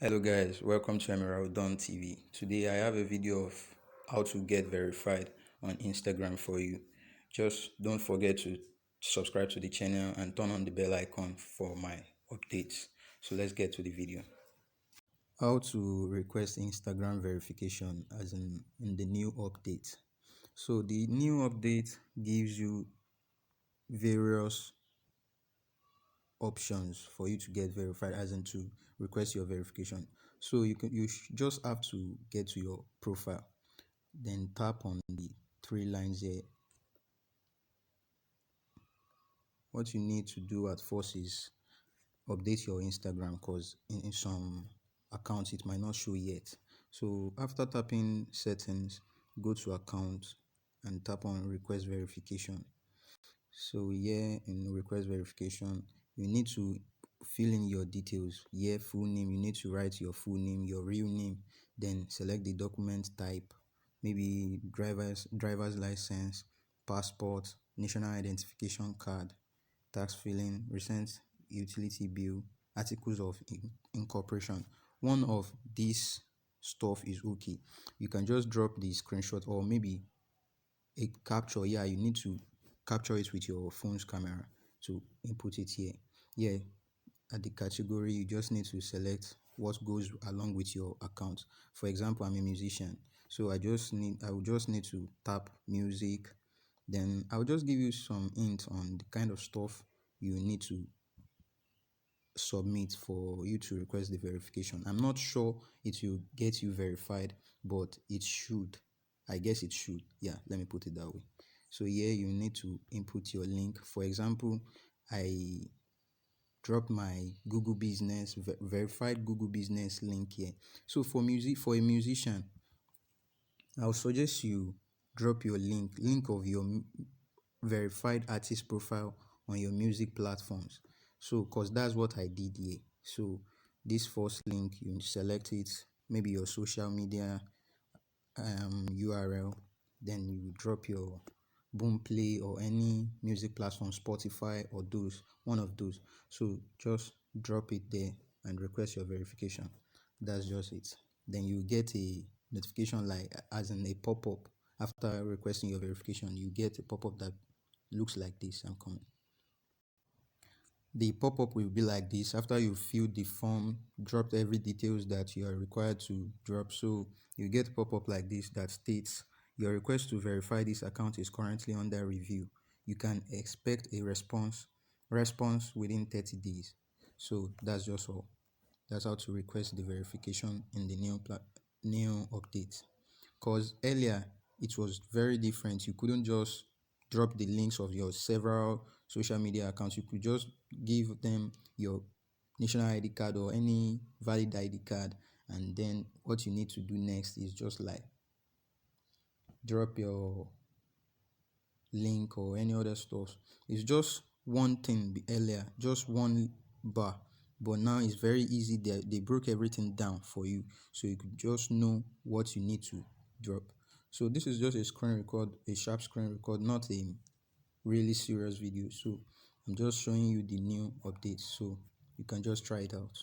Hello guys, welcome to Emerald Dawn TV. Today I have a video of how to get verified on Instagram for you. Just don't forget to subscribe to the channel and turn on the bell icon for my updates. So let's get to the video. How to request Instagram verification as in the new update. So the new update gives you various options for you to get verified, as in to request your verification. So just have to get to your profile, then tap on the three lines here. What you need to do at first is update your Instagram, because in some accounts it might not show yet. So after tapping settings, go to account and tap on request verification. So here in request verification, you need to fill in your details. Here, full name, you need to write your full name, your real name, then select the document type, maybe driver's license, passport, national identification card, tax filing, recent utility bill, articles of incorporation. One of these stuff is okay. You can just drop the screenshot, or maybe a capture. Yeah, you need to capture it with your phone's camera to input it here. Yeah, at the category, you just need to select what goes along with your account. For example, I'm a musician, so I will just need to tap music. Then I'll just give you some hint on the kind of stuff you need to submit for you to request the verification. I'm not sure it will get you verified, but it should. I guess it should. Yeah, let me put it that way. So here you need to input your link. For example, I dropped my Google Business verified Google Business link here. So for a musician, I'll suggest you drop your link of your verified artist profile on your music platforms. So because that's what I did here. So this first link, you select it, maybe your social media URL, then you drop your Boomplay or any music platform, Spotify or one of those. So just drop it there and request your verification. That's just it. Then you get a notification, like as in a pop-up. After requesting your verification, you get a pop-up that looks like this. I'm coming. The pop-up will be like this after you filled the form, dropped every details that you are required to drop. So you get a pop-up like this that states your request to verify this account is currently under review. You can expect a response within 30 days. So that's just all. That's how to request the verification in the new update. Because earlier it was very different. You couldn't just drop the links of your several social media accounts. You could just give them your national ID card or any valid ID card, and then what you need to do next is just like drop your link or any other stuff. It's just one thing earlier, just one bar, but now it's very easy. They broke everything down for you, so you could just know what you need to drop. So this is just a screen record, a sharp screen record, not a really serious video. So I'm just showing you the new updates, so you can just try it out.